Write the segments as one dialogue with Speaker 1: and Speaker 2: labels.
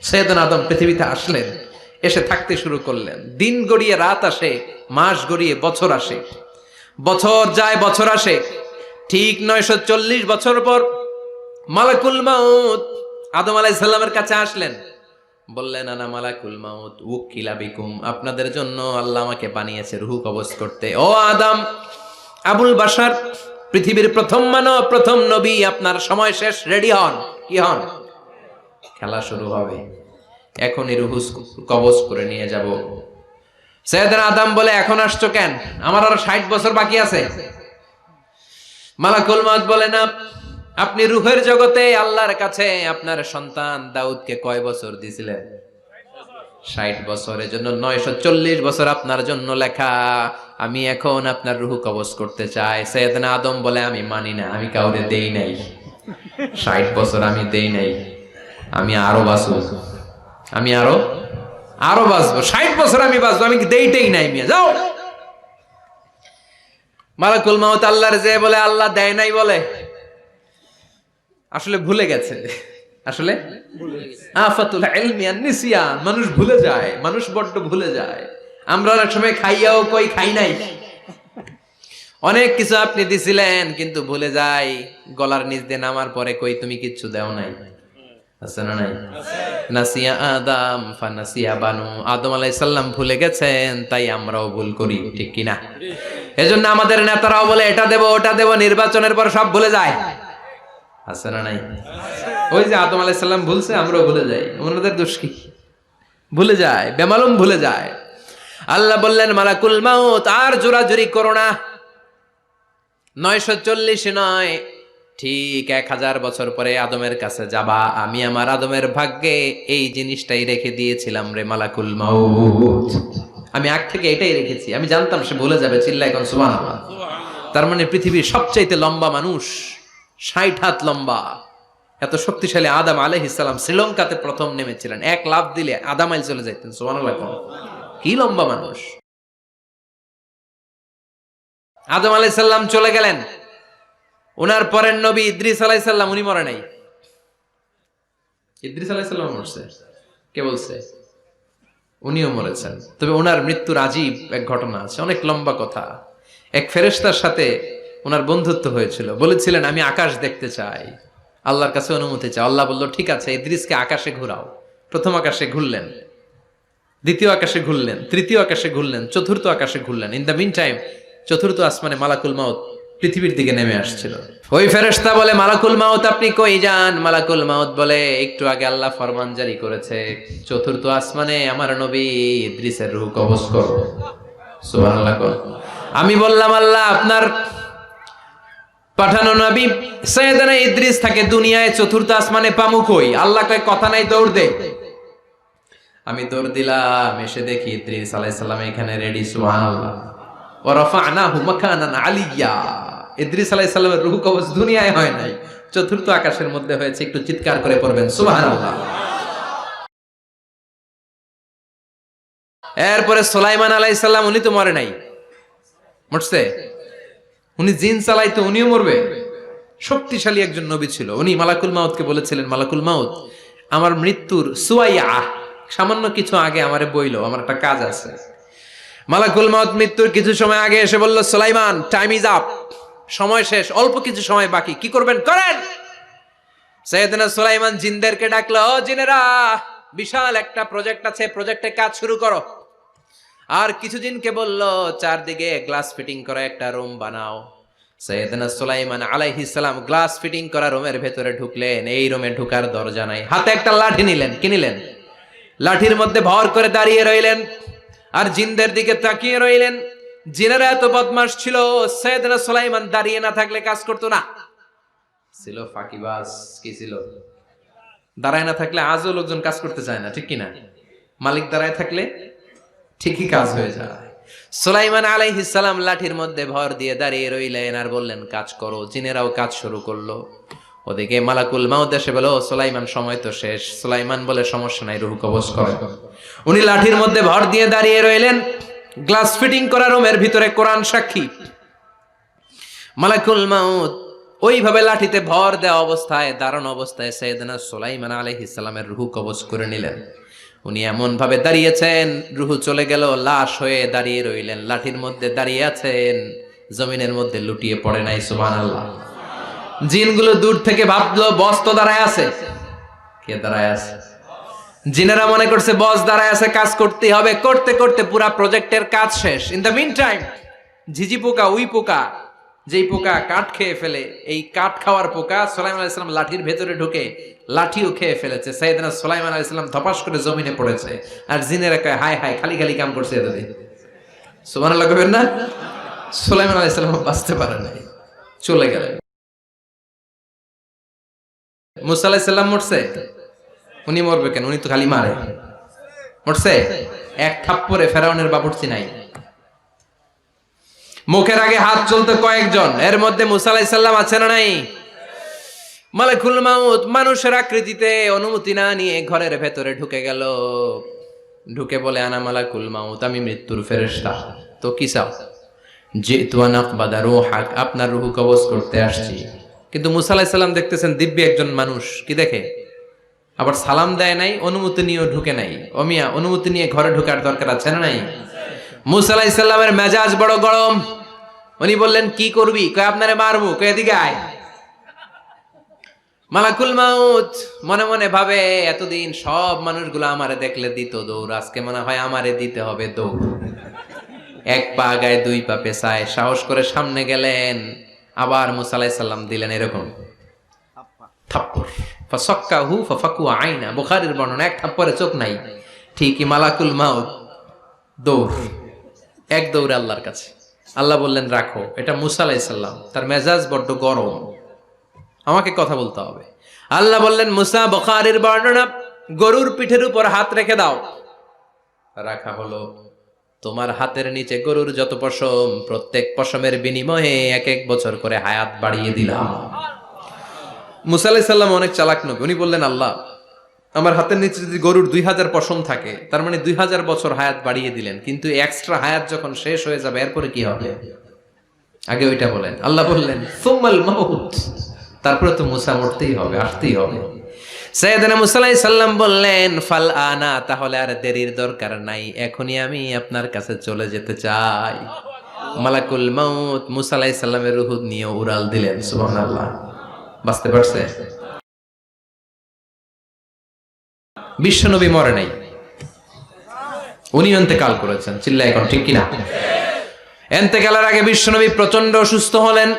Speaker 1: সৈয়দনা আদম পৃথিবীতে আসলেন, এসে থাকতে শুরু করলেন। দিন গড়িয়ে রাত আসে, মাস গড়িয়ে বছর আসে, বছর যায় বছর আসে। ঠিক 940 বছর পর মালাকুল মাউত আদম আলাইহিস সালামের কাছে আসলেন। বললেন, আনা মালাকুল মাউত উকিলা বিকুম, আপনাদের জন্য আল্লাহ আমাকে বানিয়েছে রূহ কবজ করতে। ও আদম, আবুল বাশার, পৃথিবীর প্রথম মানব, প্রথম নবী, আপনার সময় শেষ, রেডি হন। কি হন? খেলা শুরু হবে, এখনই রূহ কবজ করে নিয়ে যাব। সৈয়দনা আদম বলে, এখন আসছো কেন? আমার আরো 60 বছর বাকি আছে। মালাকুল মাউত বলে, না, আপনি রূহের জগতে আল্লাহর কাছে আপনার সন্তান দাউদকে কয় বছর দিয়েছিলেন? 60 বছর। এজন্য 940 বছর আপনার জন্য লেখা। আমি এখন আপনার রূহ কবজ করতে চাই। সৈয়দনা আদম বলে, আমি মানি না, আমি কাউরে দেই নাই। 60 বছর আমি দেই নাই, আমি আরো বাঁচবো, আমি আরো বাঁচবো, 60 বছর আমি বাঁচবো, আমি দেইতেই নাই। মিয়া যাও। মালাকুল মাউত আল্লাহর যে বলে আল্লাহ দেয় নাই বলে, আসলে ভুলে গেছে। আসলে আফাতুল ইলমি আন নিসিয়ান, মানুষ ভুলে যায়, মানুষ বড্ড ভুলে যায়। আমরা অনেক সময় খাইয়াও কই খাই নাই। অনেক কিছু আপনি দিছিলেন কিন্তু ভুলে যাই, গলার নিচ দিয়ে নামার পরে কই তুমি কিচ্ছু দেও নাই। আছে না নাই? নাসিয়া আদম ফানাসিয়া বানু, আদম আলাইহিস সালাম ভুলে গেছেন, তাই আমরাও ভুল করি, ঠিক কি না? এজন্য আমাদের নেতারাও বলে এটা দেব ওটা দেব, নির্বাচনের পর সব ভুলে যায়। আছে না নাই? ওই যে আদম আলাইহিস সালাম ভুলছে, আমরাও ভুলে যাই। ওনাদের দোষ কি? ভুলে যায়, বেমালুম ভুলে যায়। আল্লাহ বললেন, মালাকুল মাউত আর জোরাজুরি করো না। 940 নয়, ঠিক 1000 বছর পরে আদমের কাছে যাবা। আমি আমার আদমের ভাগ্যে এই জিনিসটাই রেখে দিয়েছিলাম রে মালাকুল মাউত। আমি আগ থেকে এটাই রেখেছি, আমি জানতাম সে ভুলে যাবে। চিল্লায় এখন সুবহানাল্লাহ। তার মানে পৃথিবীর সবচাইতে লম্বা মানুষ, 60 হাত লম্বা, এত শক্তিশালী আদম আলাইহিস সালাম শ্রীলঙ্কাতে প্রথম নেমেছিলেন। এক লাফ দিলে আধা মাইল চলে যাইতেন। সুবহানাল্লাহ। কি লম্বা মানুষ! আদম আলাইহিস সালাম চলে গেলেন। ওনার পরের নবী ইদ্রিস আলাইহিস সালাম, উনি মরে নাই। ইদ্রিস আলাইহিস সালাম মরছে, কে বলছে? উনিও মরেছেন। তবে ওনার মৃত্যুর আজীব এক ঘটনা আছে, অনেক লম্বা কথা। এক ফেরেশতার সাথে ওনার বন্ধুত্ব হয়েছিল। বলেছিলেন, আমি আকাশ দেখতে চাই, আল্লাহর কাছে অনুমতি চাই। আল্লাহ বলল, ঠিক আছে, ইদ্রিসকে আকাশে ঘুরাও। প্রথম আকাশে ঘুরলেন, দ্বিতীয় আকাশে ঘুরলেন, তৃতীয় আকাশে ঘুরলেন, চতুর্থ আকাশে ঘুরলেন। ইন দ্য মিন টাইম চতুর্থ আসমানে মালাকুল মাউত পৃথিবীর দিকে নেমে আসছিল। ওই ফেরেশতা বলে, মালাকুল মাউত আপনি কই যান? মালাকুল মাউত বলে, একটু আগে আল্লাহ ফরমান জারি করেছে, চতুর্থ আসমানে আমার নবী ইদ্রিসের রূহ কবজ করো। সুবহানাল্লাহ। আমি বললাম, আল্লাহ আপনার পাঠানো নবী সৈয়দনা ইদ্রিস থাকে দুনিয়ায়, চতুর্থ আসমানে পামু কই? আল্লাহ কয়, কথা নাই, দৌড় দে। আমি দৌড় দিলাম, এসে দেখি ইদ্রিস আলাইহিস সালাম এখানে রেডি। সুবহানাল্লাহ। ওয়া রাফা'নাহু মাকানান আলিয়্যা। ইদ্রিস আলাইহিস সালামের রূহ কবজ দুনিয়ায় হয় নাই, চতুর্থ আকাশের মধ্যে হয়েছে। একটু চিৎকার করে পড়বেন সুবহানাল্লাহ। এরপরে সুলাইমান আলাইহিস সালাম, উনি তো মরে নাই, মরছে। উনি জিন চালাইতো, উনিও মরবে। শক্তিশালী একজন নবী ছিল। উনি মালাকুল মাউতকে বলেছিলেন, মালাকুল মাউত আমার মৃত্যুর সুয়াইয়া, সামান্য কিছু আগে আমারে বইলো, আমার একটা কাজ আছে। মালাকুল মাউত মৃত্যুর কিছু সময় আগে এসে বলল, সুলাইমান টাইম ইজ আপ, সময় শেষ, অল্প কিছু সময় বাকি, কি করবেন করেন। সাইয়েদনা সুলাইমান জিনদেরকে ডাকলো, ও জিনেরা, বিশাল একটা প্রজেক্ট আছে, প্রজেক্টে কাজ শুরু করো। আর কিছু জিনকে বলল, চারদিকে গ্লাস ফিটিং করা একটা রুম বানাও। সাইয়েদনা সুলাইমান আলাইহিস সালাম গ্লাস ফিটিং করা রুমের ভেতরে ঢুকলেন। এই রুমে ঢুকার দরজা নাই, হাতে একটা লাঠি নিলেন। কি নিলেন? লাঠির মধ্যে ভর করে দাঁড়িয়ে রইলেন আর জিনদের দিকে তাকিয়ে রইলেন। জিনেরা এত বদমাশ ছিল, সাইয়েদনা সুলাইমান দাঁড়িয়ে না থাকলে কাজ করতো না। ছিল ফাঁকিবাজ। কি ছিল? দাঁড়ায় না থাকলে আজও লোকজন কাজ করতে চায় না, ঠিক কিনা? মালিক দাঁড়ায় থাকলে ঠিকই কাজ হয়ে যায়। সুলাইমান আলাইহিস সালাম লাঠির মধ্যে ভর দিয়ে দাঁড়িয়ে রইলেন আর বললেন, কাজ করো। জিনেরাও কাজ শুরু করলো। ওদিকে মালাকুল মাউত এসে বলো, সুলাইমান সময় তো শেষ। সুলাইমান বলে, সমস্যা নাই, রূহ কবজ করে। উনি লাঠির মধ্যে ভর দিয়ে দাঁড়িয়ে রইলেন। গ্লাস ফিটিং করা রুমের ভিতরে কোরআন সাক্ষী। মালাকুল মাউত ওইভাবে লাঠিতে ভর দেওয়া অবস্থায়, দাঁড়ানো অবস্থায় সাইয়েদনা সুলাইমান আলাইহিস সালামের রূহ কবজ করে নিলেন। উনি এমন ভাবে দাঁড়িয়েছেন, রূহ চলে গেল, লাশ হয়ে দাঁড়িয়ে রইলেন। লাঠির মধ্যে দাঁড়িয়ে আছেন, জমিনের মধ্যে লুটিয়ে পড়ে নাই। সুবহানাল্লাহ। জিনগুলো দূর থেকে ভাবলো বস তো দাঁড়ায় আছে। কে দাঁড়ায় আছে? জিনেরা মনে করছে বস দাঁড়ায় আছে, কাজ করতেই হবে। করতে করতে পুরা প্রজেক্টের কাজ শেষ। ইন দ্য মিন টাইম ঝিঝি পোকা, উই পোকা, যেই পোকা কাঠ খেয়ে ফেলে, এই কাঠ খাওয়ার পোকা সুলাইমান আলাইহিস সালাম লাঠির ভেতরে ঢুকে লাঠিও খেয়ে ফেলেছে। সাইয়েদনা সুলাইমান আলাইহিস সালাম ধপাস করে জমিনে পড়েছে। আর জিনেরা কয় হায় হায়, খালি খালি কাম করছে এতদিন। সুবহানাল্লাহ কইবেন না? সুলাইমান আলাইহিস সালাম বাঁচতে পারে নাই, চলে গেলেন। মুসা আলাইহিস সালাম মরছে? উনি মরবে কেন? উনি তো খালি মারে। মরছে? এক থাপ্পড়ে ফেরাউনের বাবুর্চি নাই। মুখের আগে হাত চলতে কয়েকজন, এর মধ্যে মুসা আলাইহিস সালাম আছে না নাই? মালাকুল মাউত মানুষের আকৃতিতে অনুমতি না নিয়ে ঘরের ভেতরে ঢুকে গেল। ঢুকে বলে আনা মালাকুল মাউত, আমি মৃত্যুর ফেরেশতা। তো কি চাও? জিতু আন আকবাদা রূহাক, আপনার রূহ কবজ করতে আসছি। কিন্তু মুসা আলাইহিস সালাম দেখতেছেন দিব্যি একজন মানুষ, কি দেখে? আবার সালাম দেয় নাই, অনুমতি নিয়েও ঢুকে নাই। অমিয়া অনুমতি নিয়ে ঘরে ঢোকার দরকার আছে না নাই? মুসা আলাইহিস সালামের মেজাজ বড় গরম। উনি বললেন কি করবি? কয় আপনারে মারবো। কয় এদিকে আয়। মালাকুল মাউত মনে মনে ভাবে এতদিন সব মানুষগুলো আমারে দেখলে দিত দৌড়, আজকে মনে হয় আমারে দিতে হবে দৌড়। এক পা গায়ে দুই পা পেছায় সাহস করে সামনে গেলেন। আবার মুসা আলাইহিস সালাম দিলেন এরকম থাপ্পড়। ফাসাক্কাহু ফাফাকু আইনা, বুখারীর বর্ণনা, এক থাপ্পড়ে চোখ নাই। ঠিকই মালাকুল মাউত দৌড়, এক দৌড়ে আল্লাহর কাছে। আল্লাহ বললেন রাখো, এটা মুসা আলাইহিস সালাম, তার মেজাজ বড্ড গরম, আমাকে কথা বলতে হবে। আল্লাহ বললেন মুসা, বুখারীর বর্ণনা, গরুর পিঠের উপর হাত রেখে দাও। রাখা হলো। তোমার হাতের নিচে গরুর যত পশম, প্রত্যেক পশমের বিনিময়ে এক এক বছর করে হায়াত বাড়িয়ে দিলাম। মুসা আলাইহিস সালাম অনেক চালাক নবী। উনি বললেন আল্লাহ, আমার হাতের নিচে যদি গরুর 2000 পশম থাকে, তার মানে 2000 বছর হায়াত বাড়িয়ে দিলেন। কিন্তু এক্সট্রা হায়াত যখন শেষ হয়ে যাবে এরপরে কি হবে? আগে ওইটা বলেন। আল্লাহ বললেন সুম্মাল মাউত, তারপরে তো মুসা মরতেই হবে, আসতেই হবে। সাইয়েদনা মুসা আলাইহিস সালাম বললেন ফাল আনা, তাহলে আর দেরির দরকার নাই, এখনই আমি আপনার কাছে চলে যেতে চাই। মালাকুল মাউত মুসা আলাইহিস সালামের রূহ নিয়ে উড়াল দিলেন। সুবহানাল্লাহ। বাঁচতে পারছে? বিশ্বনবী মরে নাই, উনি ইন্তেকাল করেছেন। চিল্লায় এখন ঠিক কিনা? ইন্তেকালের আগে বিশ্বনবী প্রচন্ড অসুস্থ হলেন।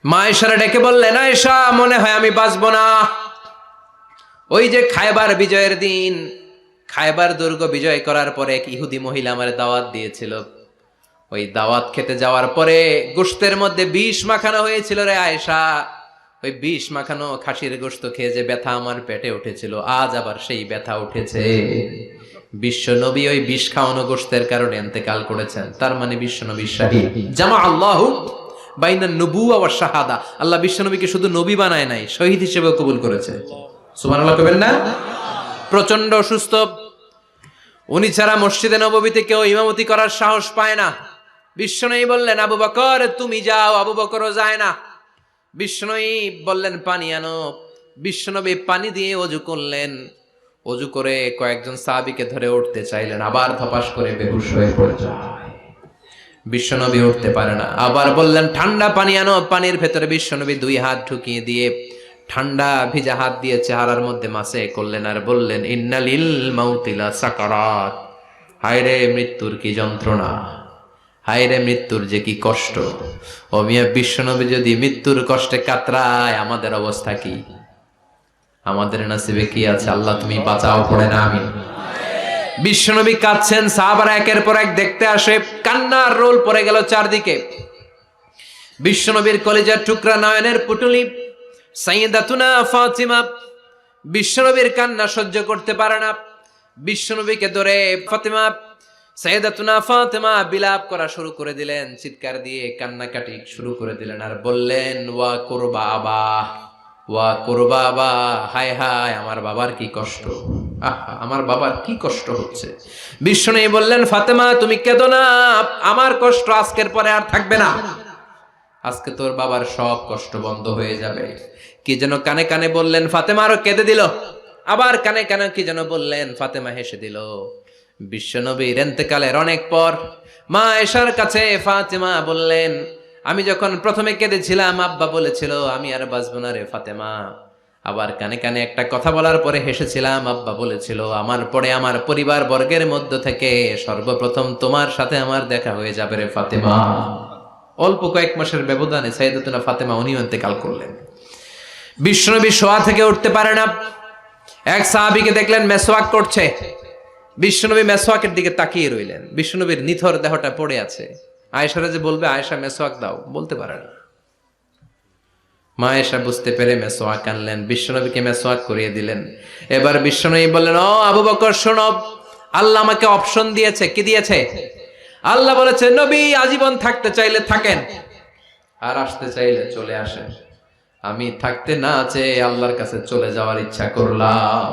Speaker 1: মা আয়েশারে ডেকে বললেন, আয়েশা মনে হয় আমি বাঁচব না। ওই যে খায়বার বিজয়ের দিন, খায়বার দুর্গ বিজয় করার পরে এক ইহুদি মহিলা আমার দাওয়াত দিয়েছিল। ওই দাওয়াত খেতে যাওয়ার পরে গোশতের মধ্যে বিষ মাখানো হয়েছিল রে আয়েশা। ওই বিষ মাখানো খাসির গোশত খেয়ে যে ব্যথা আমার পেটে উঠেছিল, আজ আবার সেই ব্যথা উঠেছে। বিশ্বনবী ওই বিষ খাওয়ানো গোশতের কারণে ইন্তেকাল করেছেন। তার মানে বিশ্বনবী শাহীদ। জামা আল্লাহু বাইনা নবুওয়া ওয়া শাহাদা, আল্লাহ বিশ্বনবীকে শুধু নবী বানায় নাই, শহীদ হিসেবে কবুল করেছে। সুবহানাল্লাহ কইবেন না? প্রচন্ড অসুস্থ, উনি ছাড়া মসজিদে নববীতে কেউ ইমামতি করার সাহস পায় না। বিশ্বনবী বললেন আবু বকর তুমি যাও, আবু বকরও যায় না। বিশ্বনবী বললেন পানি আনো। বিশ্বনবী পানি দিয়ে ওযু করলেন। ওযু করে কয়েকজন সাহাবীকে ধরে উঠতে চাইলেন, আবার ধপাস করে বেহুশ হয়ে পড়ে যায়। বিশ্বনবী উঠতে পারে না। আবার বললেন ঠান্ডা পানি আনো। পানির ভেতরে বিশ্বনবী 2 হাত ঢুকিয়ে দিয়ে ঠান্ডা ভিজা হাত দিয়ে চেহারার মধ্যে মাসে করলেন আর বললেন ইন্নালিল মাউতিলা সাকারাত, হায়রে মৃত্যুর কি যন্ত্রণা, হায়রে মৃত্যুর যে কি কষ্ট। ও মিয়া, বিশ্বনবী যদি মৃত্যুর কষ্টে কাতরায়, আমাদের অবস্থা কি? আমাদের নসিবে কি আছে? আল্লাহ তুমি বাঁচাও, পড়ে না আমিন। বিশ্বনবী কাঁদছেন, সাহাবারা একের পর এক দেখতে আসে, কান্নার রোল পড়ে গেল চারদিকে। বিশ্বনবীর কলিজার টুকরা নয়নের পুটুলি সাইয়্যিদাতুনা ফাতিমা বিশ্বনবীর কান্না সহ্য করতে পারে না। বিশ্বনবীকে ধরে ফাতিমা, সাইয়্যিদাতুনা ফাতিমা বিলাপ করা শুরু করে দিলেন, চিৎকার দিয়ে কান্নাকাটি শুরু করে দিলেন আর বললেন ওয়া কুরবাবা, ওয়া কুরবাবা, হায় হায় আমার বাবার কি কষ্ট, আমার বাবার কি কষ্ট হচ্ছে। বিশ্বনবী বললেন ফাতেমা তুমি কেঁদো না, আমার কষ্ট আজকের পরে আর থাকবে না। আজকে তোর বাবার সব কষ্ট বন্ধ হয়ে যাবে। কি যেন কানে কানে বললেন, ফাতেমা আরো কেঁদে দিল। আবার কানে কানে কি যেন বললেন, ফাতেমা হেসে দিল। বিশ্বনবীর ইন্তেকালের অনেক পর মা আয়েশার কাছে ফাতেমা বললেন, আমি যখন প্রথমে কেঁদেছিলাম আব্বা বলেছিল আমি আর বাঁচব না রে ফাতেমা। আবার কানে কানে একটা কথা বলার পরে হেসেছিলাম, আব্বা বলেছিল আমার পরে আমার পরিবার বর্গের মধ্য থেকে সর্বপ্রথম তোমার সাথে আমার দেখা হয়ে যাবে রে ফাতেমা। অল্প কয়েক মাসের ব্যবধানে সাইয়েদাতুনা ফাতেমা উনিও ইন্তেকাল করলেন। বিশ্বনবী শোয়া থেকে উঠতে পারে না। এক সাহাবীকে দেখলেন মেসওয়াক করছে। বিশ্বনবী মেসওয়াকের দিকে তাকিয়ে রইলেন। বিশ্বনবীর নিথর দেহটা পড়ে আছে। আয়েশারা যে বলবে আয়েশা মেসওয়াক দাও, বলতে পারে না। মা আয়েশা বুঝতে পেরে মেসওয়াক আনলেন, বিশ্বনবীকে মেসওয়াক করিয়ে দিলেন। এবার বিশ্বনবী বললেন, ও আবু বকর শোনো, আল্লাহ আমাকে অপশন দিয়েছে। কি দিয়েছে? আল্লাহ বলেছে নবী আজীবন থাকতে চাইলে থাকেন, আর আসতে চাইলে চলে আসেন। আমি থাকতে না চেয়ে আল্লাহর কাছে চলে যাওয়ার ইচ্ছা করলাম।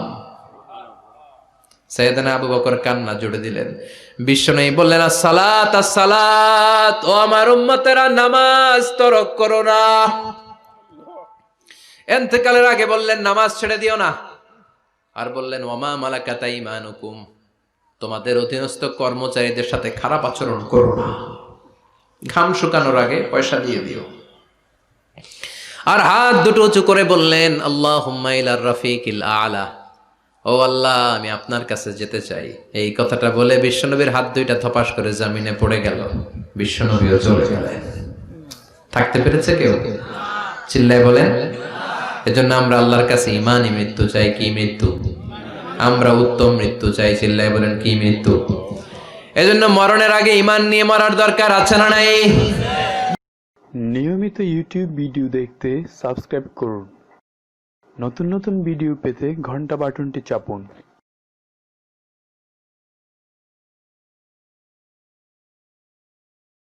Speaker 1: সাইয়েদনা আবু বকর কান্না জুড়ে দিলেন। বিশ্বনবী বললেন, আসসালাত আসসালাত, ও আমার উম্মতেরা নামাজ তরক করো না। ইন্তেকালের আগে বললেন নামাজ ছেড়ে দিও না। আর বললেন ওয়ামা মালাকাত আইমানুকুম, তোমাদের অধীনস্থ কর্মচারীদের সাথে খারাপ আচরণ করো না। ঘাম শুকানোর আগে পয়সা দিয়ে দিও। আর হাত দুটো উঁচু করে বললেন আল্লাহুম্মা ইলার রাফিকিল আলা, ও আল্লাহ আমি আপনার কাছে যেতে চাই। এই কথাটা বলে বিশ্বনবীর হাত দুইটা ধপাস করে জমিনে পড়ে গেল। বিশ্বনবীও চলে গেলেন। থাকতে পেরেছে কেউ? চিল্লায় বলেন। এজন্য আমরা আল্লাহর কাছে ইমানই মৃত্যু চাই। কি মৃত্যু? আমরা উত্তম মৃত্যু চাই। চিল্লায় বলেন কি মৃত্যু? এজন্য মরণের আগে ইমান নিয়ে মরার দরকার আছে না নাই?
Speaker 2: নিয়মিত ইউটিউব ভিডিও দেখতে সাবস্ক্রাইব করুন। নতুন নতুন ভিডিও পেতে ঘন্টা বাটনটি চাপুন।